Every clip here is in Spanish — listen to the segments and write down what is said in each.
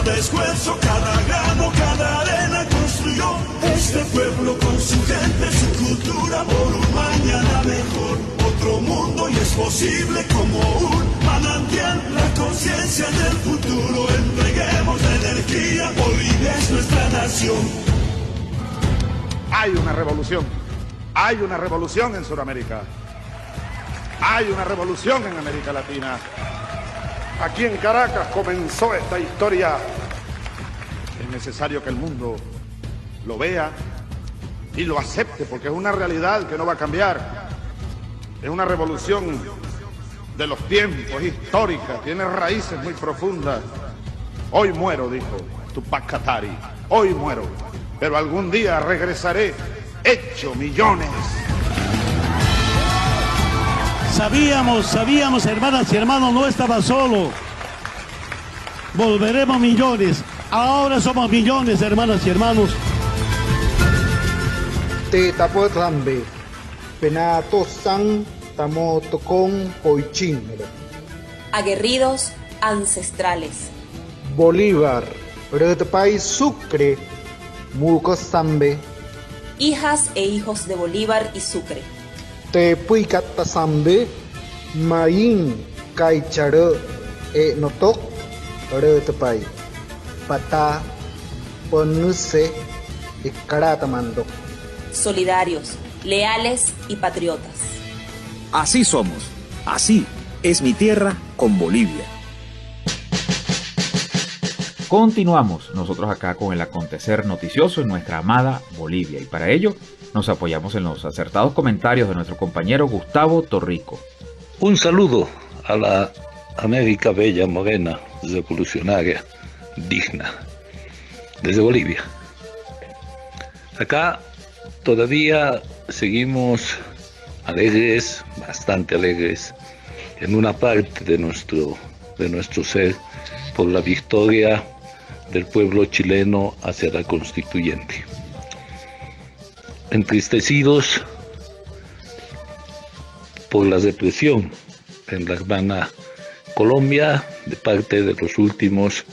cada esfuerzo, cada grano, cada arena construyó este pueblo con su gente, su cultura, por un mañana mejor. Otro mundo y es posible como un manantial, la conciencia del futuro. Entreguemos la energía, Bolivia es nuestra nación. Hay una revolución en Sudamérica, hay una revolución en América Latina. Aquí en Caracas comenzó esta historia. Es necesario que el mundo lo vea y lo acepte, porque es una realidad que no va a cambiar. Es una revolución de los tiempos, histórica, tiene raíces muy profundas. Hoy muero, dijo Tupac Katari, hoy muero, pero algún día regresaré hecho millones. Sabíamos, hermanas y hermanos, no estaba solo. Volveremos millones. Ahora somos millones, hermanas y hermanos. Te tapo tambe. Penato san tamo tocón poichin. Aguerridos ancestrales. Bolívar, Redpay Sucre, Muco Zambe. Hijas e hijos de Bolívar y Sucre. Te puicata Zambe, Maín, Caicharo, Notok, Redpay. Pata, Ponuse, y Caratamando. Solidarios, leales y patriotas. Así somos, así es mi tierra con Bolivia. Continuamos nosotros acá con el acontecer noticioso en nuestra amada Bolivia, y para ello nos apoyamos en los acertados comentarios de nuestro compañero Gustavo Torrico. Un saludo a la América bella, morena, revolucionaria, digna, desde Bolivia. Acá todavía seguimos alegres, bastante alegres, en una parte de nuestro ser, por la victoria del pueblo chileno hacia la constituyente. Entristecidos por la represión en la hermana Colombia de parte de los últimos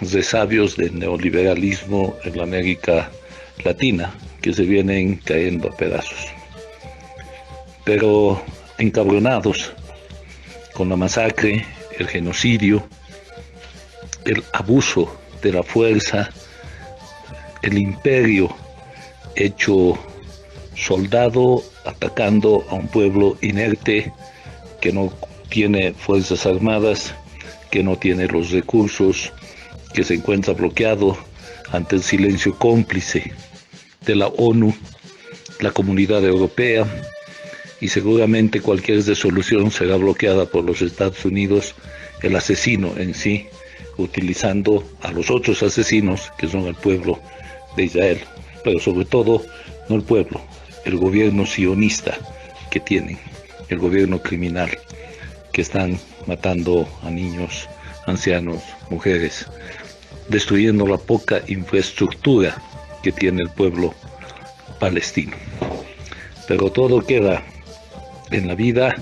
resabios del neoliberalismo en la América Latina, que se vienen cayendo a pedazos. Pero encabronados con la masacre, el genocidio, el abuso de la fuerza, el imperio hecho soldado atacando a un pueblo inerte que no tiene fuerzas armadas, que no tiene los recursos, que se encuentra bloqueado ante el silencio cómplice de la ONU, la Comunidad Europea, y seguramente cualquier resolución será bloqueada por los Estados Unidos, el asesino en sí, utilizando a los otros asesinos que son el pueblo de Israel, pero sobre todo no el pueblo, el gobierno sionista que tienen, el gobierno criminal, que están matando a niños, ancianos, mujeres, destruyendo la poca infraestructura que tiene el pueblo palestino. Pero todo queda en la vida,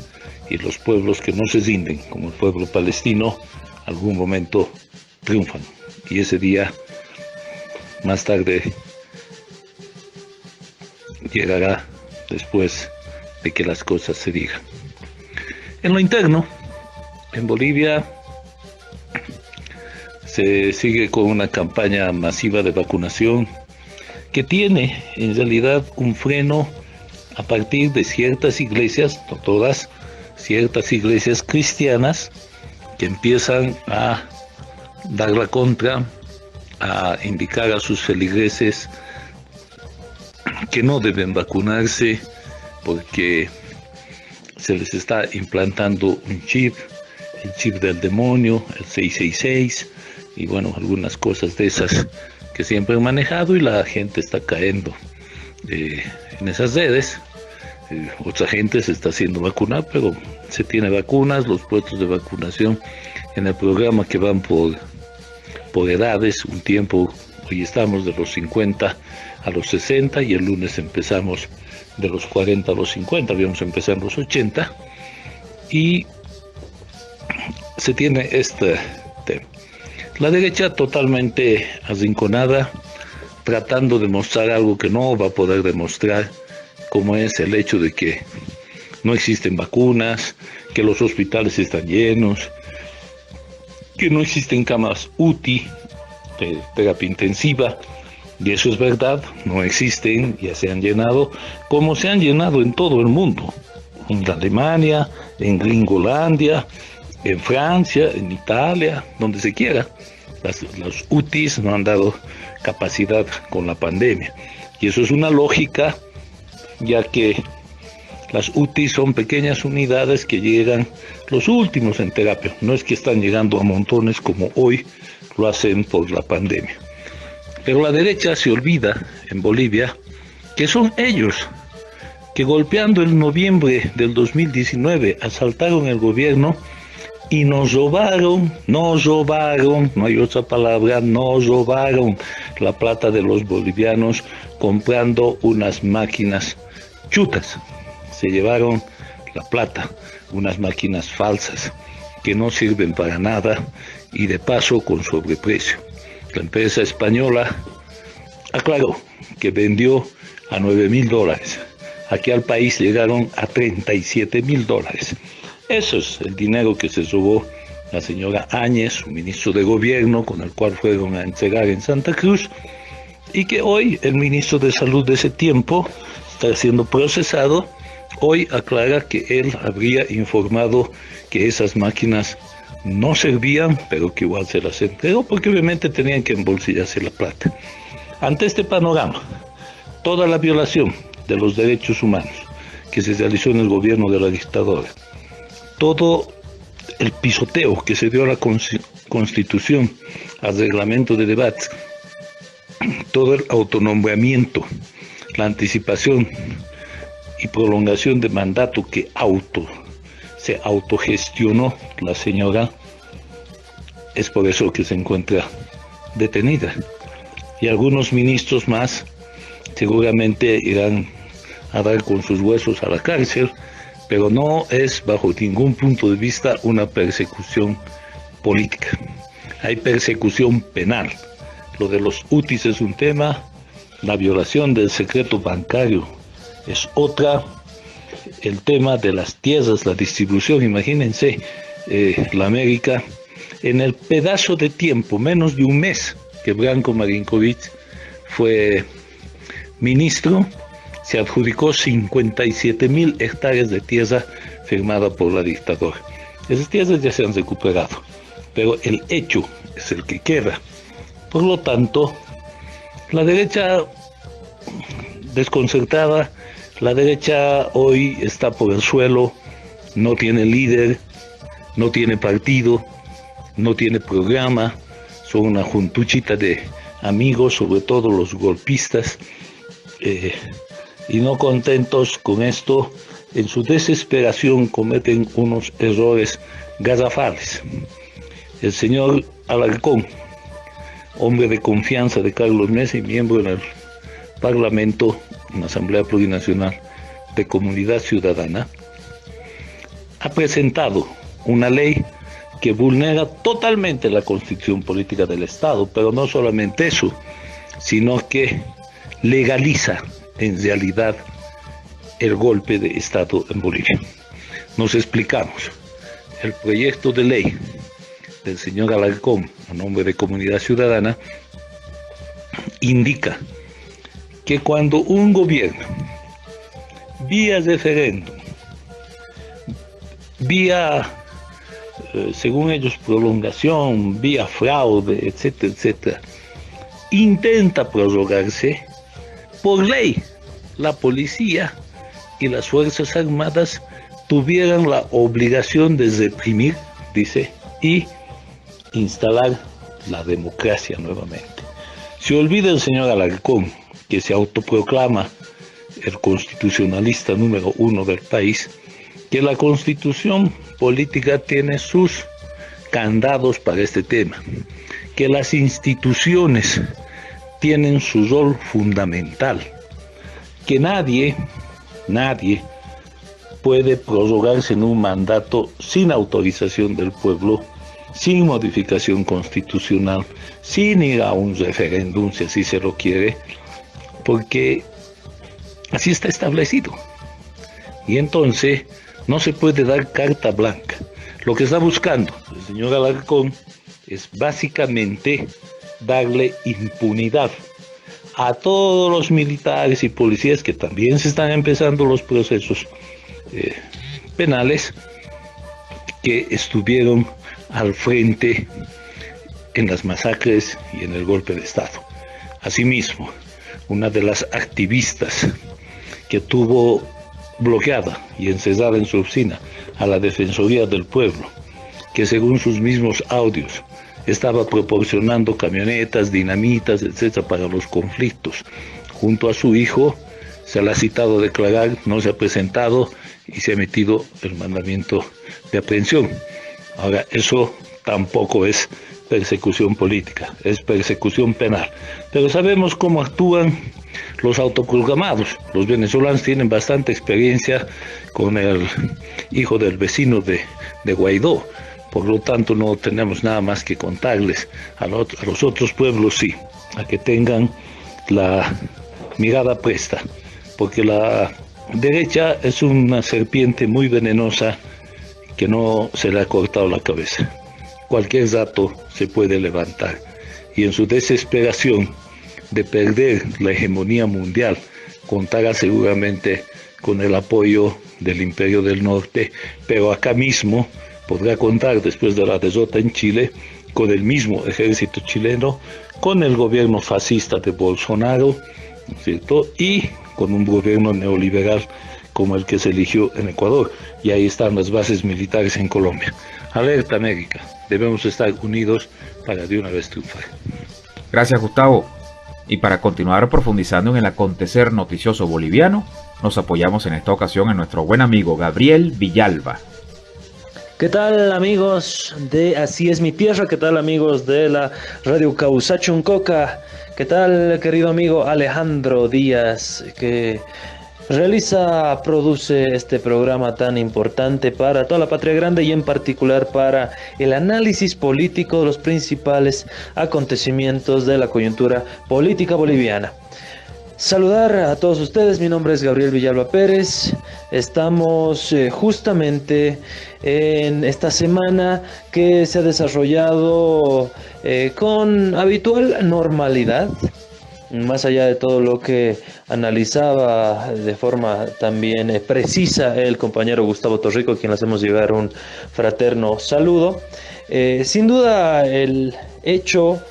y los pueblos que no se rinden, como el pueblo palestino, algún momento triunfan, y ese día más tarde llegará después de que las cosas se digan. En lo interno, en Bolivia se sigue con una campaña masiva de vacunación que tiene en realidad un freno a partir de ciertas iglesias, no todas, ciertas iglesias cristianas que empiezan a dar la contra, a indicar a sus feligreses que no deben vacunarse porque se les está implantando un chip, el chip del demonio, el 666, y bueno, algunas cosas de esas que siempre han manejado, y la gente está cayendo en esas redes. Otra gente se está haciendo vacunar, pero se tiene vacunas, los puestos de vacunación en el programa que van por edades, un tiempo, hoy estamos de los 50 a los 60, y el lunes empezamos de los 40 a los 50, habíamos empezado en los 80, y se tiene este tema. La derecha totalmente arrinconada, tratando de mostrar algo que no va a poder demostrar, como es el hecho de que no existen vacunas, que los hospitales están llenos, que no existen camas UTI, de terapia intensiva, y eso es verdad, no existen, ya se han llenado, como se han llenado en todo el mundo, en Alemania, en Gringolandia, en Francia, en Italia, donde se quiera. Los UTIs no han dado capacidad con la pandemia, y eso es una lógica, ya que las UTI son pequeñas unidades que llegan los últimos en terapia. No es que están llegando a montones como hoy lo hacen por la pandemia. Pero la derecha se olvida en Bolivia que son ellos que golpeando en noviembre del 2019 asaltaron el gobierno y nos robaron, no hay otra palabra, nos robaron la plata de los bolivianos comprando unas máquinas chutas. Se llevaron la plata, unas máquinas falsas que no sirven para nada y de paso con sobreprecio. La empresa española aclaró que vendió a $9.000. Aquí al país llegaron a $37.000. Eso es el dinero que se robó la señora Áñez, su ministro de gobierno, con el cual fueron a entregar en Santa Cruz, y que hoy el ministro de Salud de ese tiempo está siendo procesado. Hoy aclara que él habría informado que esas máquinas no servían, pero que igual se las entregó, porque obviamente tenían que embolsillarse la plata. Ante este panorama, toda la violación de los derechos humanos que se realizó en el gobierno de la dictadura, todo el pisoteo que se dio a la Constitución, al reglamento de debate, todo el autonombramiento, la anticipación y prolongación de mandato que se autogestionó la señora, es por eso que se encuentra detenida. Y algunos ministros más seguramente irán a dar con sus huesos a la cárcel, pero no es bajo ningún punto de vista una persecución política. Hay persecución penal. Lo de los UTIs es un tema, la violación del secreto bancario es otra, el tema de las tierras, la distribución, imagínense, la América, en el pedazo de tiempo, menos de un mes que Branko Marinkovic fue ministro, se adjudicó 57.000 hectáreas de tierra firmada por la dictadura. Esas tierras ya se han recuperado, pero el hecho es el que queda. Por lo tanto, la derecha desconcertada, la derecha hoy está por el suelo, no tiene líder, no tiene partido, no tiene programa, son una juntuchita de amigos, sobre todo los golpistas, y no contentos con esto, en su desesperación cometen unos errores garrafales. El señor Alarcón, hombre de confianza de Carlos Mesa y miembro en el Parlamento, en la Asamblea Plurinacional de Comunidad Ciudadana, ha presentado una ley que vulnera totalmente la Constitución Política del Estado, pero no solamente eso, sino que legaliza en realidad el golpe de Estado en Bolivia. Nos explicamos. El proyecto de ley del señor Alarcón, a nombre de Comunidad Ciudadana, indica que cuando un gobierno, vía referéndum, vía, según ellos, prolongación, vía fraude, etcétera, etcétera, intenta prorrogarse, por ley, la policía y las Fuerzas Armadas tuvieran la obligación de reprimir, dice, y instalar la democracia nuevamente. Se olvida el señor Alarcón, que se autoproclama el constitucionalista número 1 del país, que la Constitución política tiene sus candados para este tema, que las instituciones tienen su rol fundamental, que nadie puede prorrogarse en un mandato sin autorización del pueblo sin modificación constitucional, sin ir a un referéndum si así se lo quiere, porque así está establecido. Y entonces no se puede dar carta blanca. Lo que está buscando el señor Alarcón es básicamente darle impunidad a todos los militares y policías que también se están empezando los procesos penales, que estuvieron al frente en las masacres y en el golpe de Estado. Asimismo, una de las activistas que tuvo bloqueada y encerrada en su oficina a la Defensoría del Pueblo, que según sus mismos audios estaba proporcionando camionetas, dinamitas, etcétera, para los conflictos, junto a su hijo, se le ha citado a declarar, no se ha presentado y se ha emitido el mandamiento de aprehensión. Ahora, eso tampoco es persecución política, es persecución penal. Pero sabemos cómo actúan los autoproclamados. Los venezolanos tienen bastante experiencia con el hijo del vecino de Guaidó. Por lo tanto, no tenemos nada más que contarles. A los otros pueblos sí, a que tengan la mirada puesta, porque la derecha es una serpiente muy venenosa que no se le ha cortado la cabeza. Cualquier rato se puede levantar, y en su desesperación de perder la hegemonía mundial, contará seguramente con el apoyo del Imperio del Norte, pero acá mismo podrá contar, después de la derrota en Chile, con el mismo ejército chileno, con el gobierno fascista de Bolsonaro, ¿cierto?, y con un gobierno neoliberal como el que se eligió en Ecuador. Y ahí están las bases militares en Colombia. Alerta, América, debemos estar unidos para de una vez triunfar. Gracias, Gustavo. Y para continuar profundizando en el acontecer noticioso boliviano, nos apoyamos en esta ocasión en nuestro buen amigo Gabriel Villalba. ¿Qué tal, amigos de Así es mi tierra? ¿Qué tal, amigos de la Radio Causachuncoca? ¿Qué tal, querido amigo Alejandro Díaz, que produce este programa tan importante para toda la patria grande y en particular para el análisis político de los principales acontecimientos de la coyuntura política boliviana? Saludar a todos ustedes, mi nombre es Gabriel Villalba Pérez. Estamos justamente en esta semana que se ha desarrollado con habitual normalidad, más allá de todo lo que analizaba de forma también precisa el compañero Gustavo Torrico, a quien le hacemos llegar un fraterno saludo. Sin duda, el hecho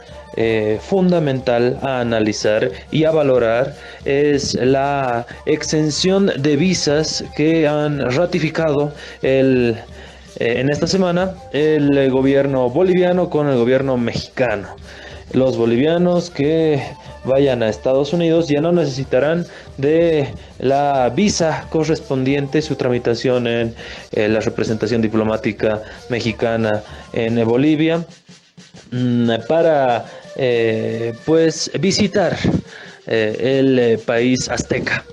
fundamental a analizar y a valorar es la exención de visas que han ratificado en esta semana el gobierno boliviano con el gobierno mexicano. Los bolivianos que vayan a Estados Unidos ya no necesitarán de la visa correspondiente, su tramitación en la representación diplomática mexicana en Bolivia, para pues visitar el país azteca.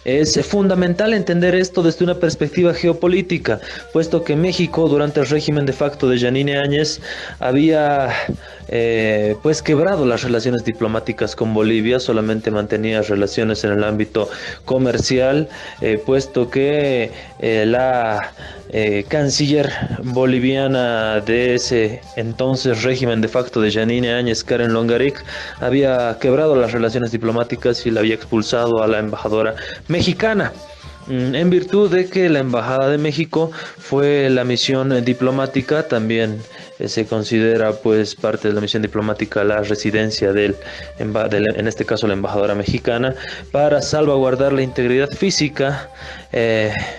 Es fundamental entender esto desde una perspectiva geopolítica, puesto que México, durante el régimen de facto de Yanine Áñez, había pues quebrado las relaciones diplomáticas con Bolivia, solamente mantenía relaciones en el ámbito comercial, puesto que la canciller boliviana de ese entonces régimen de facto de Yanine Áñez, Karen Longaric, había quebrado las relaciones diplomáticas y la había expulsado a la embajadora mexicana, en virtud de que la Embajada de México fue la misión diplomática. También se considera pues parte de la misión diplomática la residencia en este caso la embajadora mexicana, para salvaguardar la integridad física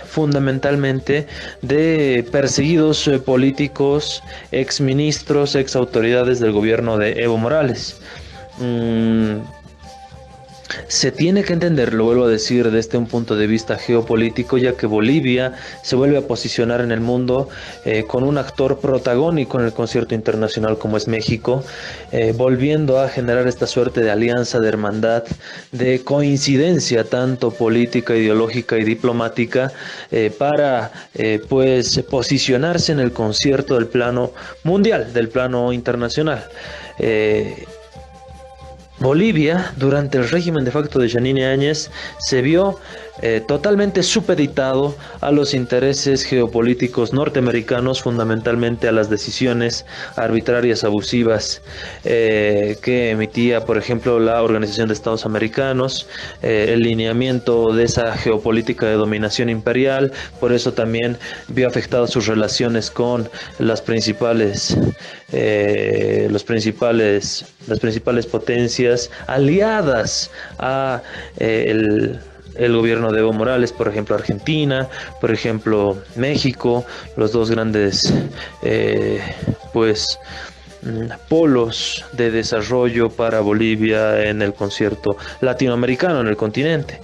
fundamentalmente de perseguidos políticos, exministros, exautoridades del gobierno de Evo Morales. Se tiene que entender, lo vuelvo a decir, desde un punto de vista geopolítico, ya que Bolivia se vuelve a posicionar en el mundo con un actor protagónico en el concierto internacional como es México, volviendo a generar esta suerte de alianza, de hermandad, de coincidencia tanto política, ideológica y diplomática para pues posicionarse en el concierto del plano mundial, del plano internacional. Bolivia, durante el régimen de facto de Yanine Áñez, se vio totalmente supeditado a los intereses geopolíticos norteamericanos, fundamentalmente a las decisiones arbitrarias abusivas que emitía, por ejemplo, la Organización de Estados Americanos, el lineamiento de esa geopolítica de dominación imperial. Por eso también vio afectadas sus relaciones con las principales potencias aliadas a el gobierno de Evo Morales, por ejemplo Argentina, por ejemplo México, los dos grandes polos de desarrollo para Bolivia en el concierto latinoamericano, en el continente.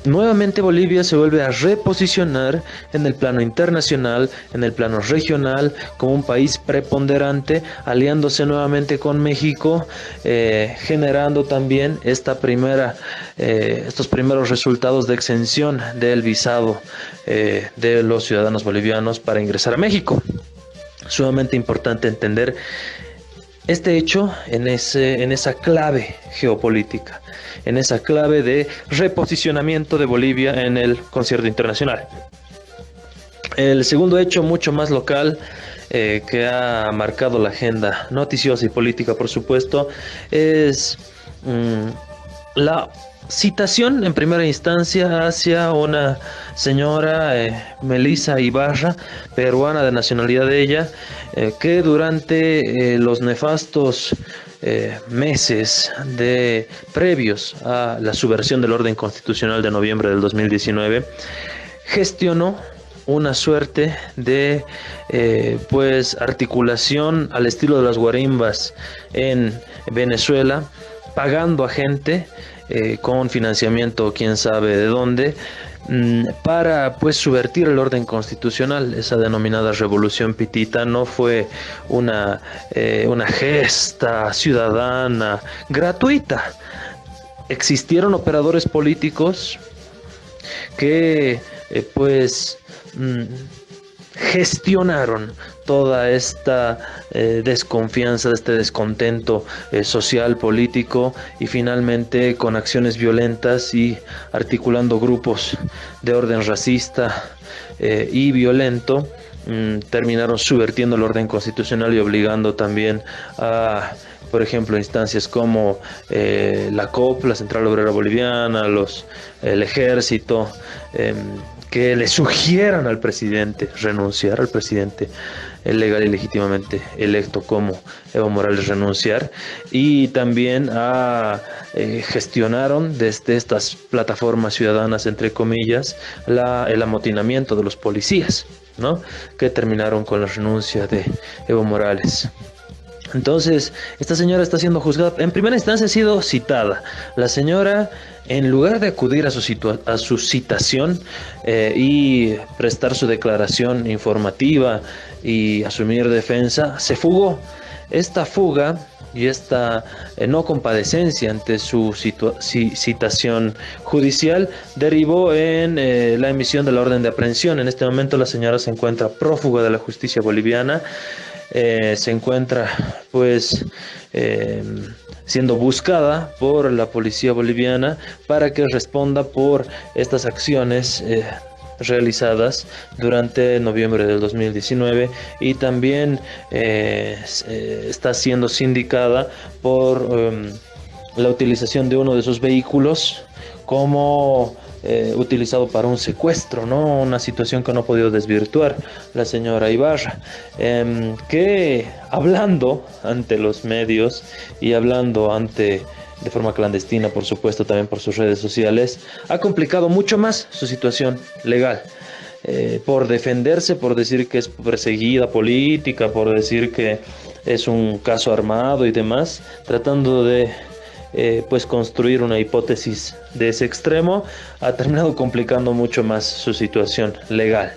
Nuevamente Bolivia se vuelve a reposicionar en el plano internacional, en el plano regional, como un país preponderante, aliándose nuevamente con México, generando también estos primeros resultados de exención del visado de los ciudadanos bolivianos para ingresar a México. Sumamente importante entender este hecho en esa clave geopolítica, en esa clave de reposicionamiento de Bolivia en el concierto internacional. El segundo hecho, mucho más local, que ha marcado la agenda noticiosa y política, por supuesto, es la citación en primera instancia hacia una señora, Melissa Ibarra, peruana de nacionalidad de ella, que durante los nefastos meses previos a la subversión del orden constitucional de noviembre del 2019, gestionó una suerte de articulación al estilo de las guarimbas en Venezuela, pagando a gente con financiamiento quién sabe de dónde, para subvertir el orden constitucional. Esa denominada revolución pitita no fue una gesta ciudadana gratuita. Existieron operadores políticos que gestionaron toda esta desconfianza, este descontento social, político, y finalmente con acciones violentas y articulando grupos de orden racista y violento, terminaron subvertiendo el orden constitucional y obligando también a, por ejemplo, instancias como la COP, la Central Obrera Boliviana, el Ejército, que le sugieran al presidente renunciar, al presidente legal y legítimamente electo como Evo Morales renunciar, y también gestionaron desde estas plataformas ciudadanas, entre comillas, el amotinamiento de los policías, ¿no?, que terminaron con la renuncia de Evo Morales. Entonces, esta señora está siendo juzgada. En primera instancia ha sido citada. La señora, en lugar de acudir a su citación y prestar su declaración informativa y asumir defensa, se fugó. Esta fuga y esta no compadecencia ante su citación judicial derivó en la emisión de la orden de aprehensión. En este momento la señora se encuentra prófuga de la justicia boliviana. Se encuentra siendo buscada por la policía boliviana para que responda por estas acciones realizadas durante noviembre del 2019, y también está siendo sindicada por la utilización de uno de sus vehículos como utilizado para un secuestro, ¿no? Una situación que no ha podido desvirtuar la señora Ibarra, que hablando ante los medios y hablando de forma clandestina, por supuesto, también por sus redes sociales, ha complicado mucho más su situación legal. Por defenderse, por decir que es perseguida política, por decir que es un caso armado y demás, tratando de pues construir una hipótesis de ese extremo, ha terminado complicando mucho más su situación legal.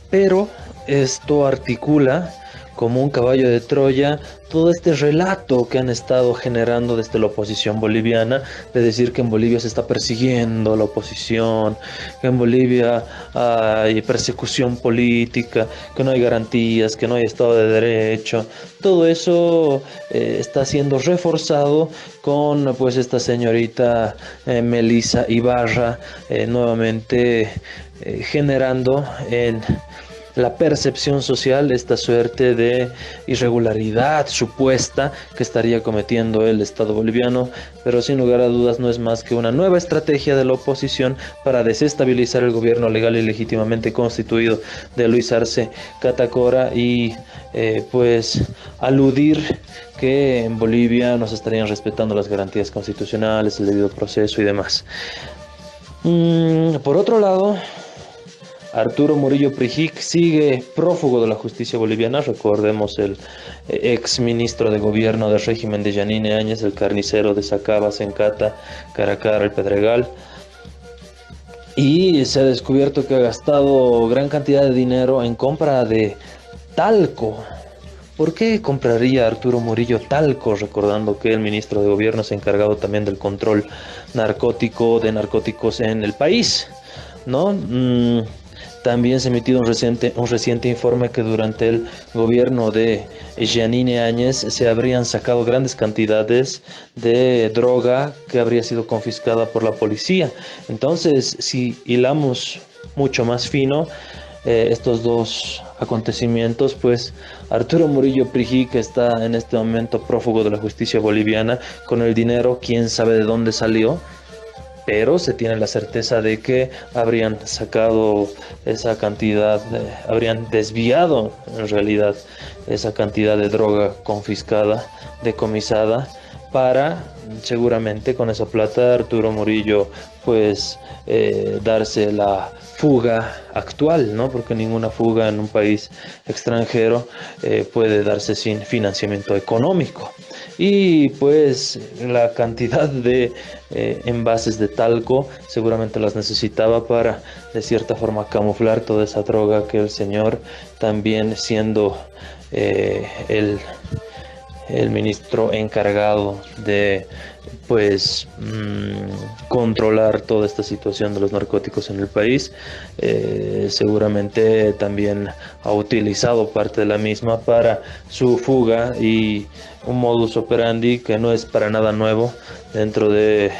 Pero esto articula como un caballo de Troya todo este relato que han estado generando desde la oposición boliviana, de decir que en Bolivia se está persiguiendo la oposición, que en Bolivia hay persecución política, que no hay garantías, que no hay Estado de Derecho. Todo eso está siendo reforzado con pues esta señorita Melissa Ibarra nuevamente generando en la percepción social, esta suerte de irregularidad supuesta que estaría cometiendo el Estado boliviano, pero sin lugar a dudas no es más que una nueva estrategia de la oposición para desestabilizar el gobierno legal y legítimamente constituido de Luis Arce Catacora y pues aludir que en Bolivia no se estarían respetando las garantías constitucionales, el debido proceso y demás. Por otro lado, Arturo Murillo Prijic sigue prófugo de la justicia boliviana. Recordemos el ex ministro de gobierno del régimen de Yanine Áñez, el carnicero de Sacaba, Sencata, Caracara, el Pedregal. Y se ha descubierto que ha gastado gran cantidad de dinero en compra de talco. ¿Por qué compraría Arturo Murillo talco? Recordando que el ministro de gobierno se ha encargado también del control narcótico de narcóticos en el país, ¿no? También se ha emitido un reciente informe que durante el gobierno de Yanine Áñez se habrían sacado grandes cantidades de droga que habría sido confiscada por la policía. Entonces, si hilamos mucho más fino estos dos acontecimientos, pues Arturo Murillo Prijic está en este momento prófugo de la justicia boliviana con el dinero, quién sabe de dónde salió, pero se tiene la certeza de que habrían sacado esa cantidad, habrían desviado en realidad esa cantidad de droga confiscada, decomisada, para seguramente con esa plata Arturo Murillo pues darse la fuga actual, ¿no? Porque ninguna fuga en un país extranjero puede darse sin financiamiento económico. Y pues la cantidad de envases de talco seguramente las necesitaba para de cierta forma camuflar toda esa droga que el señor, también siendo el ministro encargado de pues controlar toda esta situación de los narcóticos en el país, seguramente también ha utilizado parte de la misma para su fuga, y un modus operandi que no es para nada nuevo dentro de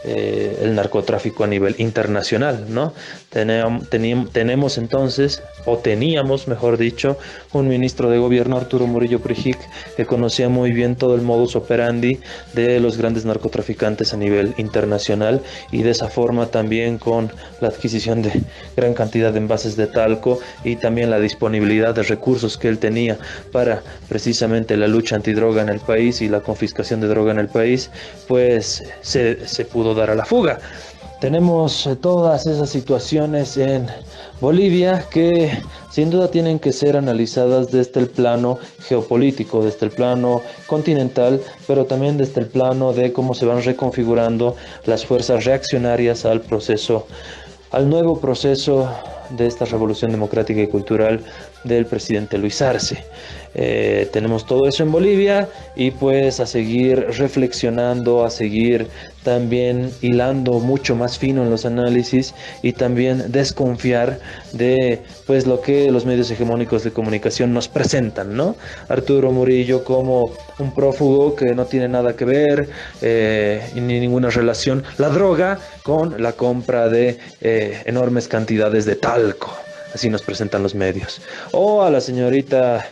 el narcotráfico a nivel internacional, ¿no? Tenemos entonces, o teníamos mejor dicho, un ministro de gobierno, Arturo Murillo Prijic, que conocía muy bien todo el modus operandi de los grandes narcotraficantes a nivel internacional, y de esa forma también con la adquisición de gran cantidad de envases de talco y también la disponibilidad de recursos que él tenía para precisamente la lucha antidroga en el país y la confiscación de droga en el país, pues se pudo dar a la fuga. Tenemos todas esas situaciones en Bolivia que sin duda tienen que ser analizadas desde el plano geopolítico, desde el plano continental, pero también desde el plano de cómo se van reconfigurando las fuerzas reaccionarias al nuevo proceso de esta revolución democrática y cultural del presidente Luis Arce. Tenemos todo eso en Bolivia, y pues a seguir reflexionando, a seguir también hilando mucho más fino en los análisis, y también desconfiar de pues lo que los medios hegemónicos de comunicación nos presentan, ¿no? Arturo Murillo como un prófugo que no tiene nada que ver ni ninguna relación la droga con la compra de enormes cantidades de talco. Así nos presentan los medios. O a la señorita,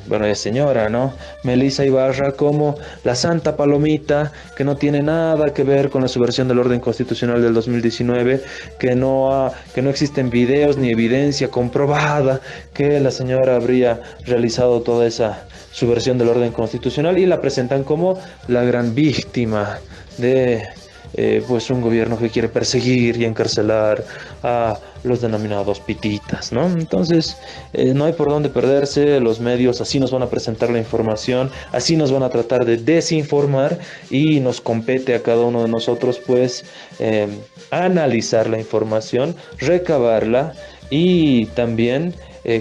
bueno, es señora, ¿no? Melissa Ibarra como la santa palomita, que no tiene nada que ver con la subversión del orden constitucional del 2019, que no existen videos ni evidencia comprobada que la señora habría realizado toda esa subversión del orden constitucional, y la presentan como la gran víctima de pues un gobierno que quiere perseguir y encarcelar a los denominados pititas, ¿no? Entonces, no hay por dónde perderse. Los medios así nos van a presentar la información, así nos van a tratar de desinformar, y nos compete a cada uno de nosotros, pues, analizar la información, recabarla y también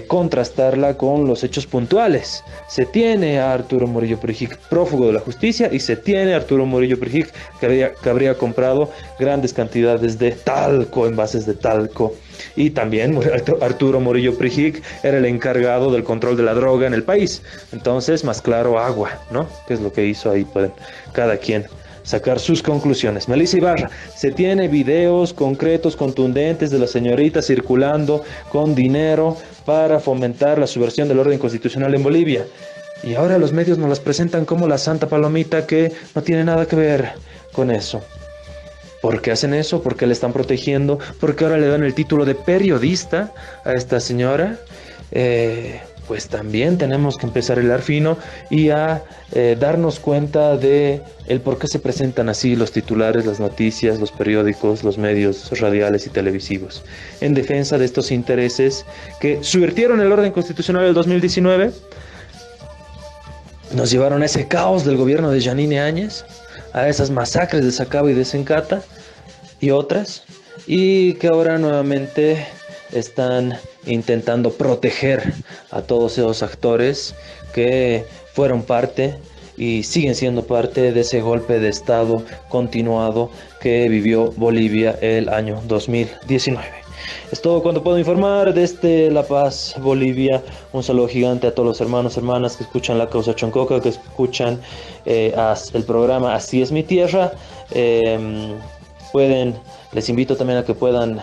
contrastarla con los hechos puntuales. Se tiene a Arturo Murillo Prijic prófugo de la justicia, y se tiene a Arturo Murillo Prijic que habría comprado grandes cantidades de talco, envases de talco. Y también Arturo Murillo Prijic era el encargado del control de la droga en el país. Entonces, más claro, agua, ¿no? ¿Qué es lo que hizo ahí? Pueden cada quien sacar sus conclusiones. Melissa Ibarra, se tiene videos concretos, contundentes de la señorita circulando con dinero para fomentar la subversión del orden constitucional en Bolivia. Y ahora los medios nos las presentan como la santa palomita que no tiene nada que ver con eso. ¿Por qué hacen eso? ¿Por qué le están protegiendo? ¿Por qué ahora le dan el título de periodista a esta señora? Pues también tenemos que empezar a hilar fino y a darnos cuenta de el por qué se presentan así los titulares, las noticias, los periódicos, los medios radiales y televisivos, en defensa de estos intereses que subvirtieron el orden constitucional del 2019, nos llevaron a ese caos del gobierno de Yanine Áñez, a esas masacres de Sacaba y de Sencata y otras, y que ahora nuevamente están intentando proteger a todos esos actores que fueron parte y siguen siendo parte de ese golpe de estado continuado que vivió Bolivia el año 2019. Es todo cuanto puedo informar desde La Paz, Bolivia. Un saludo gigante a todos los hermanos, hermanas que escuchan La Causa Choncoca, que escuchan el programa Así es mi tierra. Les invito también a que puedan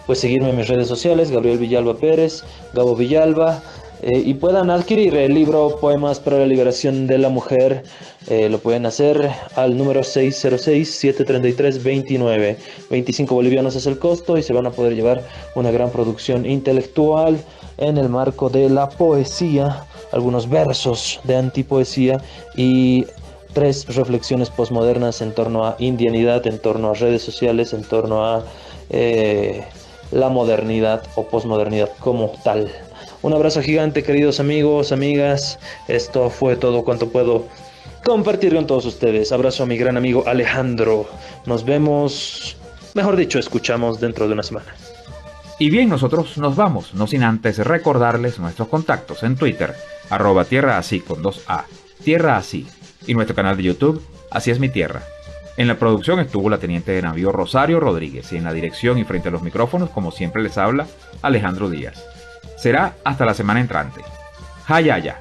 pues seguirme en mis redes sociales, Gabriel Villalba Pérez, Gabo Villalba, y puedan adquirir el libro Poemas para la Liberación de la Mujer. Lo pueden hacer al número 606-733-29. 25 bolivianos es el costo, y se van a poder llevar una gran producción intelectual en el marco de la poesía, algunos versos de antipoesía y 3 reflexiones posmodernas en torno a indianidad, en torno a redes sociales, en torno a la modernidad o posmodernidad como tal. Un abrazo gigante, queridos amigos, amigas. Esto fue todo cuanto puedo compartir con todos ustedes. Abrazo a mi gran amigo Alejandro. Nos vemos, mejor dicho, escuchamos dentro de una semana. Y bien, nosotros nos vamos, no sin antes recordarles nuestros contactos en Twitter, @tierraasí con 2A, Tierra Así, y nuestro canal de YouTube, Así es mi tierra. En la producción estuvo la teniente de navío Rosario Rodríguez, y en la dirección y frente a los micrófonos, como siempre les habla, Alejandro Díaz. Será hasta la semana entrante. Hayaya.